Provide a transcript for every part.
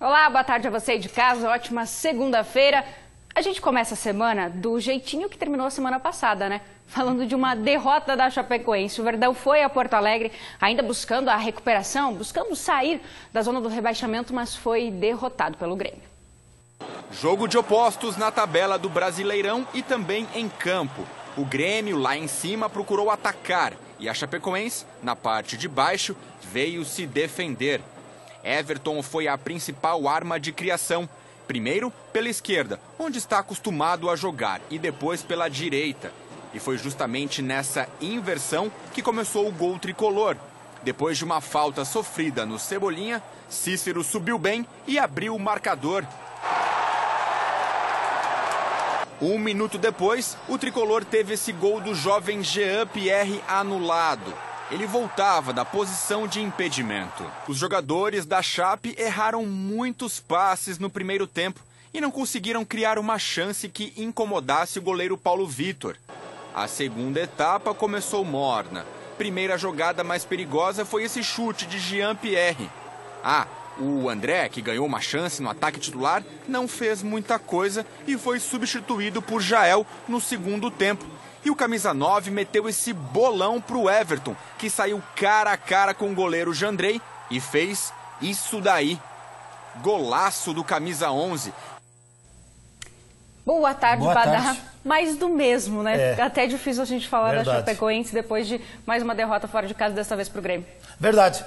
Olá, boa tarde a você aí de casa, ótima segunda-feira. A gente começa a semana do jeitinho que terminou a semana passada, né? Falando de uma derrota da Chapecoense. O Verdão foi a Porto Alegre, ainda buscando a recuperação, buscando sair da zona do rebaixamento, mas foi derrotado pelo Grêmio. Jogo de opostos na tabela do Brasileirão e também em campo. O Grêmio, lá em cima, procurou atacar e a Chapecoense, na parte de baixo, veio se defender. Everton foi a principal arma de criação. Primeiro pela esquerda, onde está acostumado a jogar, e depois pela direita. E foi justamente nessa inversão que começou o gol tricolor. Depois de uma falta sofrida no Cebolinha, Cícero subiu bem e abriu o marcador. 1 minuto depois, o tricolor teve esse gol do jovem Jean Pierre anulado. Ele voltava da posição de impedimento. Os jogadores da Chape erraram muitos passes no primeiro tempo e não conseguiram criar uma chance que incomodasse o goleiro Paulo Vitor. A segunda etapa começou morna. Primeira jogada mais perigosa foi esse chute de Jean Pierre. O André, que ganhou uma chance no ataque titular, não fez muita coisa e foi substituído por Jael no segundo tempo. E o camisa 9 meteu esse bolão pro Everton, que saiu cara a cara com o goleiro Jandrei e fez isso daí. Golaço do camisa 11. Boa tarde, Boa Badar. tarde. Mais do mesmo, né? Até difícil a gente falar Verdade. da Chapecoense depois de mais uma derrota fora de casa, dessa vez pro Grêmio. Verdade.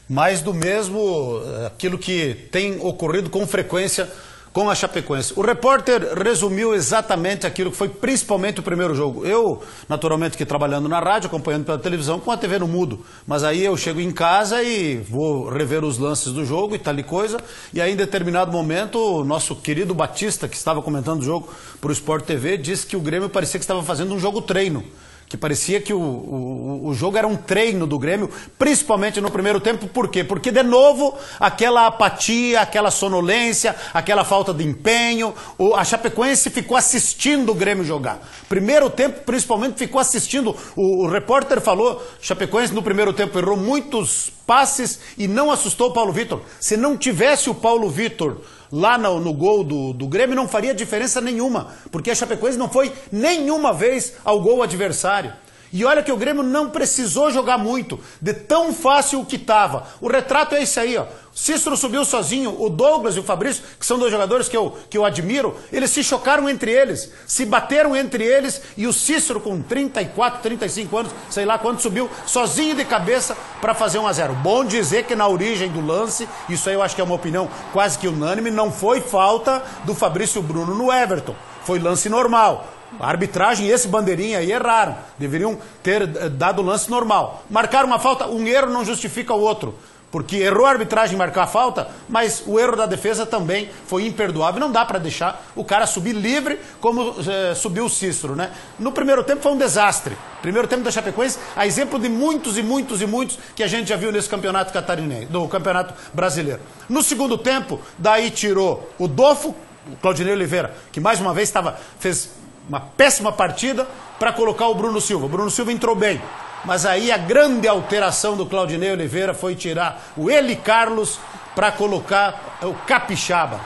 Mais do mesmo, aquilo que tem ocorrido com frequência com a Chapecoense. O repórter resumiu exatamente aquilo que foi principalmente o primeiro jogo. Eu, naturalmente, que trabalhando na rádio, acompanhando pela televisão, com a TV no mudo. Mas aí eu chego em casa e vou rever os lances do jogo e tal e coisa. E aí, em determinado momento, o nosso querido Batista, que estava comentando o jogo para o Sport TV, disse que o Grêmio parecia que estava fazendo um jogo treino. Que parecia que o jogo era um treino do Grêmio, principalmente no primeiro tempo. Por quê? Porque, de novo, aquela apatia, aquela sonolência, aquela falta de empenho. A Chapecoense ficou assistindo o Grêmio jogar. Primeiro tempo, principalmente, ficou assistindo. O repórter falou, Chapecoense no primeiro tempo errou muitos passes e não assustou o Paulo Vitor. Se não tivesse o Paulo Vitor lá no gol do Grêmio, não faria diferença nenhuma, porque a Chapecoense não foi nenhuma vez ao gol adversário. E olha que o Grêmio não precisou jogar muito, de tão fácil que estava. O retrato é esse aí, ó. Cícero subiu sozinho, o Douglas e o Fabrício, que são dois jogadores que eu admiro, eles se chocaram entre eles, se bateram entre eles, e o Cícero com 34, 35 anos, sei lá quanto, subiu sozinho de cabeça para fazer 1-0. Bom dizer que na origem do lance, isso aí eu acho que é uma opinião quase que unânime, não foi falta do Fabrício Bruno no Everton, foi lance normal. A arbitragem e esse bandeirinha aí erraram. Deveriam ter dado lance normal. Marcaram uma falta, um erro não justifica o outro. Porque errou a arbitragem marcar a falta, mas o erro da defesa também foi imperdoável. Não dá para deixar o cara subir livre como subiu o Cícero, né? No primeiro tempo foi um desastre. Primeiro tempo da Chapecoense, a exemplo de muitos e muitos e muitos que a gente já viu nesse campeonato catarinense, do campeonato brasileiro. No segundo tempo, daí tirou o Dofo, o Claudinei Oliveira, que mais uma vez fez uma péssima partida para colocar o Bruno Silva. O Bruno Silva entrou bem. Mas aí a grande alteração do Claudinei Oliveira foi tirar o Eli Carlos para colocar o Capixaba.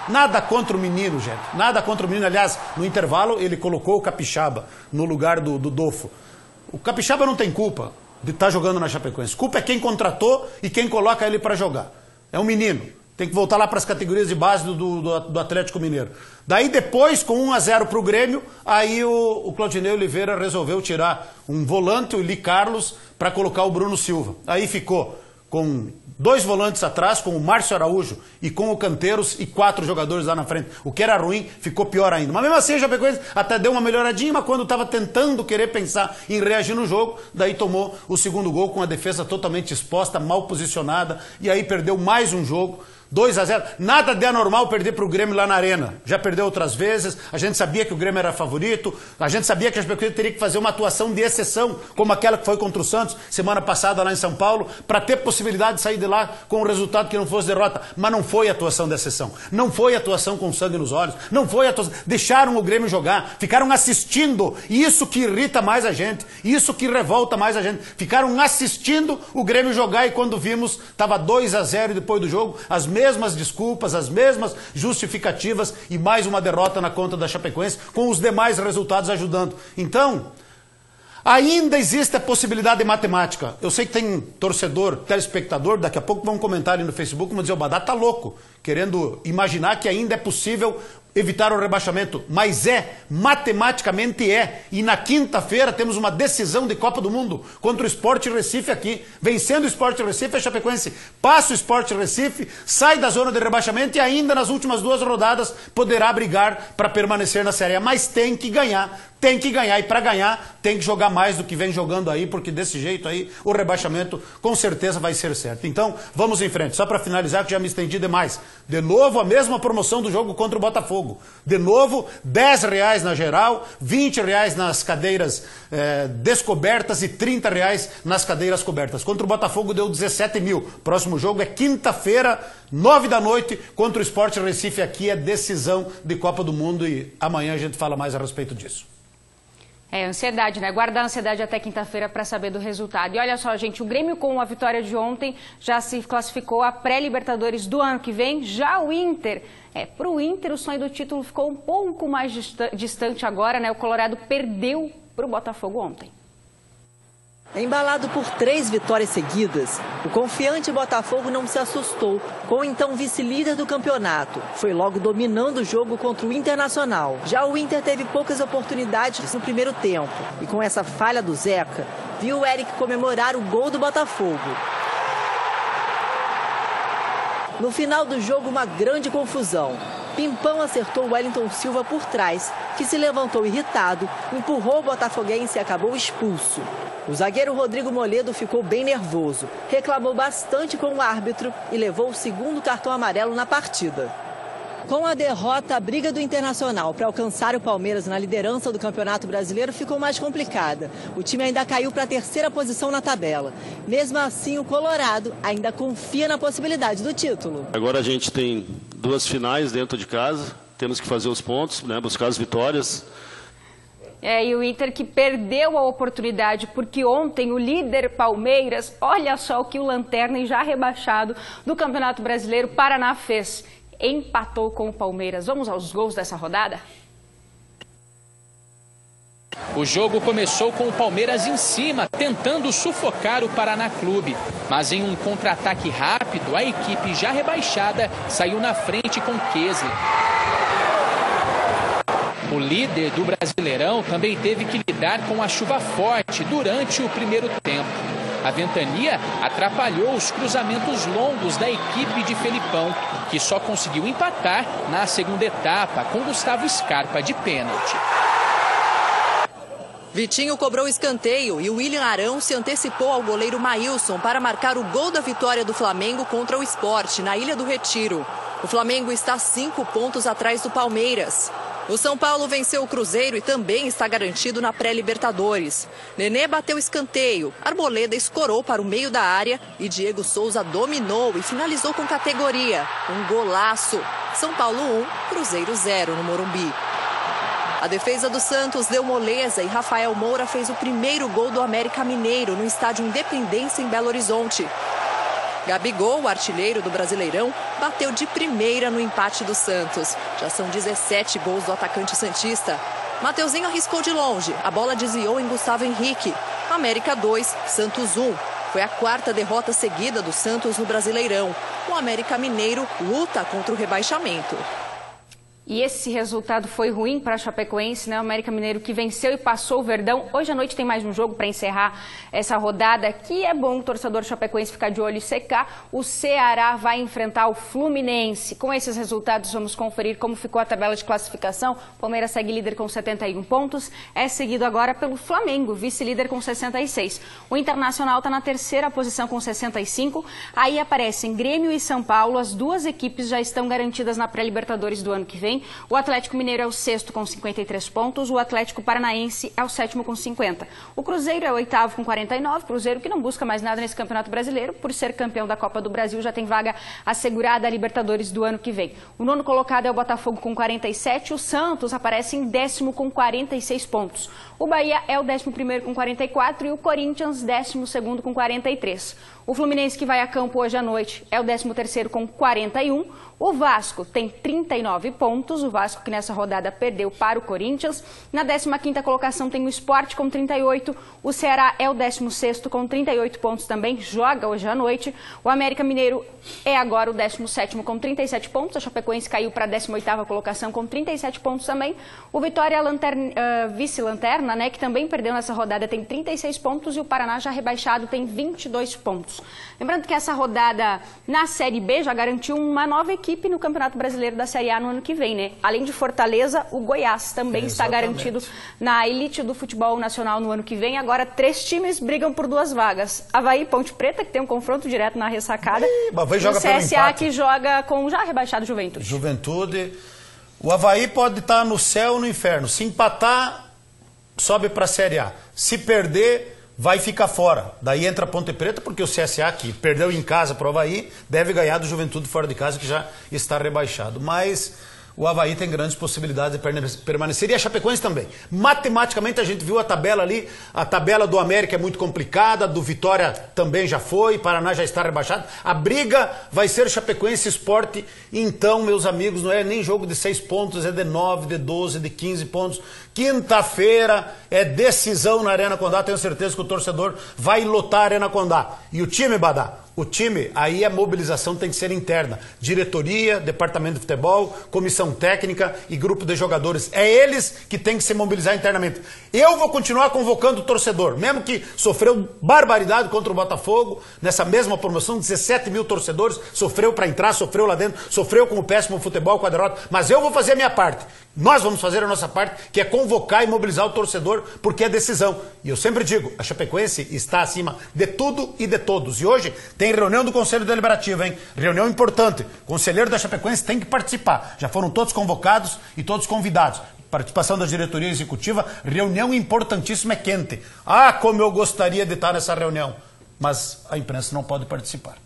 Nada contra o menino, gente. Nada contra o menino. Aliás, no intervalo ele colocou o Capixaba no lugar do Dofo. O Capixaba não tem culpa de estar jogando na Chapecoense. Culpa é quem contratou e quem coloca ele para jogar. É um menino. Tem que voltar lá para as categorias de base do Atlético Mineiro. Daí depois, com 1-0 para o Grêmio, aí o Claudinei Oliveira resolveu tirar um volante, o Eli Carlos, para colocar o Bruno Silva. Aí ficou com 2 volantes atrás, com o Márcio Araújo e com o Canteiros e 4 jogadores lá na frente. O que era ruim ficou pior ainda. Mas mesmo assim, a Chapecoense até deu uma melhoradinha, mas quando estava tentando querer pensar em reagir no jogo, daí tomou o segundo gol com a defesa totalmente exposta, mal posicionada, e aí perdeu mais um jogo. 2-0, nada de anormal perder para o Grêmio lá na Arena. Já perdeu outras vezes, a gente sabia que o Grêmio era favorito, a gente sabia que a Chapecoense teria que fazer uma atuação de exceção, como aquela que foi contra o Santos semana passada lá em São Paulo, para ter possibilidade de sair de lá com um resultado que não fosse derrota. Mas não foi atuação de exceção, não foi atuação com sangue nos olhos, não foi atuação. Deixaram o Grêmio jogar, ficaram assistindo, e isso que irrita mais a gente, isso que revolta mais a gente. Ficaram assistindo o Grêmio jogar e quando vimos, estava 2-0 depois do jogo, as mesmas desculpas, as mesmas justificativas e mais uma derrota na conta da Chapecoense, com os demais resultados ajudando. Então, ainda existe a possibilidade matemática. Eu sei que tem torcedor, telespectador, daqui a pouco vão comentar ali no Facebook, vão dizer, o Badá tá louco, querendo imaginar que ainda é possível evitar o rebaixamento, mas matematicamente é. E na quinta-feira temos uma decisão de Copa do Mundo contra o Sport Recife aqui. Vencendo o Sport Recife, a Chapecoense passa o Sport Recife, sai da zona de rebaixamento e ainda nas últimas 2 rodadas poderá brigar para permanecer na Série A. Mas tem que ganhar. E para ganhar tem que jogar mais do que vem jogando aí, porque desse jeito aí o rebaixamento com certeza vai ser certo. Então vamos em frente. Só para finalizar, que já me estendi demais. De novo a mesma promoção do jogo contra o Botafogo. De novo, R$10 na geral, R$20 nas cadeiras descobertas e R$30 nas cadeiras cobertas. Contra o Botafogo deu 17 mil. Próximo jogo é quinta-feira, 9 da noite, contra o Sport Recife. Aqui é decisão de Copa do Mundo e amanhã a gente fala mais a respeito disso. É ansiedade, né? Guardar a ansiedade até quinta-feira para saber do resultado. E olha só, gente, o Grêmio com a vitória de ontem já se classificou a pré-Libertadores do ano que vem. Já o Inter, para o Inter o sonho do título ficou um pouco mais distante agora, né? O Colorado perdeu para o Botafogo ontem. Embalado por 3 vitórias seguidas, o confiante Botafogo não se assustou com o então vice-líder do campeonato. Foi logo dominando o jogo contra o Internacional. Já o Inter teve poucas oportunidades no primeiro tempo. E com essa falha do Zeca, viu o Eric comemorar o gol do Botafogo. No final do jogo, uma grande confusão. Pimpão acertou o Wellington Silva por trás, que se levantou irritado, empurrou o botafoguense e acabou expulso. O zagueiro Rodrigo Moledo ficou bem nervoso, reclamou bastante com o árbitro e levou o 2º cartão amarelo na partida. Com a derrota, a briga do Internacional para alcançar o Palmeiras na liderança do Campeonato Brasileiro ficou mais complicada. O time ainda caiu para a 3ª posição na tabela. Mesmo assim, o Colorado ainda confia na possibilidade do título. Agora a gente tem 2 finais dentro de casa, temos que fazer os pontos, né, buscar as vitórias. E o Inter que perdeu a oportunidade, porque ontem o líder Palmeiras, olha só o que o lanterna e já rebaixado do Campeonato Brasileiro, Paraná fez. Empatou com o Palmeiras. Vamos aos gols dessa rodada? O jogo começou com o Palmeiras em cima, tentando sufocar o Paraná Clube. Mas em um contra-ataque rápido, a equipe já rebaixada saiu na frente com Kesler. O líder do Brasileirão também teve que lidar com a chuva forte durante o primeiro tempo. A ventania atrapalhou os cruzamentos longos da equipe de Felipão, que só conseguiu empatar na segunda etapa com Gustavo Scarpa de pênalti. Vitinho cobrou escanteio e o William Arão se antecipou ao goleiro Maílson para marcar o gol da vitória do Flamengo contra o Sport, na Ilha do Retiro. O Flamengo está 5 pontos atrás do Palmeiras. O São Paulo venceu o Cruzeiro e também está garantido na pré-Libertadores. Nenê bateu escanteio, Arboleda escorou para o meio da área e Diego Souza dominou e finalizou com categoria. Um golaço. São Paulo 1, Cruzeiro 0 no Morumbi. A defesa do Santos deu moleza e Rafael Moura fez o primeiro gol do América Mineiro no estádio Independência em Belo Horizonte. Gabigol, o artilheiro do Brasileirão, bateu de primeira no empate do Santos. Já são 17 gols do atacante santista. Mateuzinho arriscou de longe. A bola desviou em Gustavo Henrique. América 2, Santos 1. Foi a 4ª derrota seguida do Santos no Brasileirão. O América Mineiro luta contra o rebaixamento. E esse resultado foi ruim para a Chapecoense, né? O América Mineiro que venceu e passou o Verdão. Hoje à noite tem mais um jogo para encerrar essa rodada, que é bom o torcedor chapecoense ficar de olho e secar. O Ceará vai enfrentar o Fluminense. Com esses resultados, vamos conferir como ficou a tabela de classificação. O Palmeiras segue líder com 71 pontos. É seguido agora pelo Flamengo, vice-líder com 66. O Internacional está na 3ª posição com 65. Aí aparecem Grêmio e São Paulo. As 2 equipes já estão garantidas na pré-Libertadores do ano que vem. O Atlético Mineiro é o 6º com 53 pontos, o Atlético Paranaense é o 7º com 50. O Cruzeiro é o 8º com 49, Cruzeiro que não busca mais nada nesse Campeonato Brasileiro, por ser campeão da Copa do Brasil, já tem vaga assegurada a Libertadores do ano que vem. O 9º colocado é o Botafogo com 47, o Santos aparece em 10º com 46 pontos. O Bahia é o 11º com 44 e o Corinthians 12º com 43. O Fluminense, que vai a campo hoje à noite, é o 13º com 41. O Vasco tem 39 pontos, o Vasco que nessa rodada perdeu para o Corinthians. Na 15ª colocação tem o Sport com 38, o Ceará é o 16º com 38 pontos também, joga hoje à noite. O América Mineiro é agora o 17º com 37 pontos, a Chapecoense caiu para a 18ª colocação com 37 pontos também. O Vitória, vice-lanterna, né, que também perdeu nessa rodada, tem 36 pontos e o Paraná já rebaixado tem 22 pontos. Lembrando que essa rodada na Série B já garantiu uma nova equipe no Campeonato Brasileiro da Série A no ano que vem, né? Além de Fortaleza, o Goiás também está garantido na elite do futebol nacional no ano que vem. Agora 3 times brigam por 2 vagas. Avaí e Ponte Preta, que tem um confronto direto na ressacada. E o CSA, que joga com o já rebaixado Juventude. Juventude. O Avaí pode estar no céu ou no inferno. Se empatar, sobe para a Série A. Se perder, vai ficar fora. Daí entra a Ponte Preta, porque o CSA, que perdeu em casa para o Avaí, deve ganhar do Juventude fora de casa, que já está rebaixado. Mas o Avaí tem grandes possibilidades de permanecer. E a Chapecoense também. Matematicamente, a gente viu a tabela ali. A tabela do América é muito complicada, do Vitória também já foi, Paraná já está rebaixado. A briga vai ser Chapecoense e Sport. Então, meus amigos, não é nem jogo de 6 pontos, é de 9, de 12, de 15 pontos. Quinta-feira é decisão na Arena Condá. Tenho certeza que o torcedor vai lotar a Arena Condá. E o time, Badá? O time, aí a mobilização tem que ser interna. Diretoria, departamento de futebol, comissão técnica e grupo de jogadores. É eles que têm que se mobilizar internamente. Eu vou continuar convocando o torcedor, mesmo que sofreu barbaridade contra o Botafogo, nessa mesma promoção, 17 mil torcedores, sofreu para entrar, sofreu lá dentro, sofreu com o péssimo futebol, com a derrota, mas eu vou fazer a minha parte. Nós vamos fazer a nossa parte, que é convocar e mobilizar o torcedor, porque é decisão. E eu sempre digo, a Chapecoense está acima de tudo e de todos. E hoje tem reunião do Conselho Deliberativo, hein? Reunião importante. O conselheiro da Chapecoense tem que participar. Já foram todos convocados e todos convidados. Participação da diretoria executiva, reunião importantíssima, é quente. Ah, como eu gostaria de estar nessa reunião. Mas a imprensa não pode participar.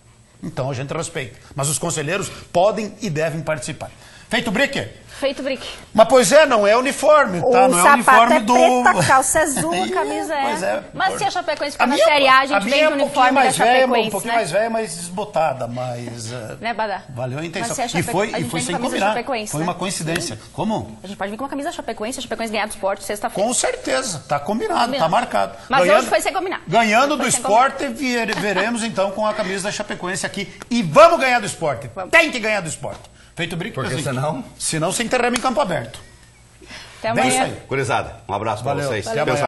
Então a gente respeita. Mas os conselheiros podem e devem participar. Feito, Brick? Feito, Brick. Mas, pois é, não é uniforme, tá? Não é uniforme do... preta, calça azul, a camisa é... Mas se a Chapecoense ficar na Série A, a gente vem do uniforme da Chapecoense, um pouquinho mais velha, mais desbotada, mas... Né, Badá? Valeu a intenção. E foi sem combinar. Foi uma coincidência. Sim. Como? A gente pode vir com uma camisa da Chapecoense, a Chapecoense ganhar do Sport sexta-feira. Com certeza. Tá combinado, tá marcado. Mas hoje foi sem combinar. Ganhando do Sport, veremos então com a camisa da Chapecoense aqui. E vamos ganhar do Sport. Tem que ganhar do Sport. Feito, Brick? Porque senão... Senão se enterramos em campo aberto. Até amanhã. Vem isso aí. Gurizada, um abraço para vocês. Até amanhã.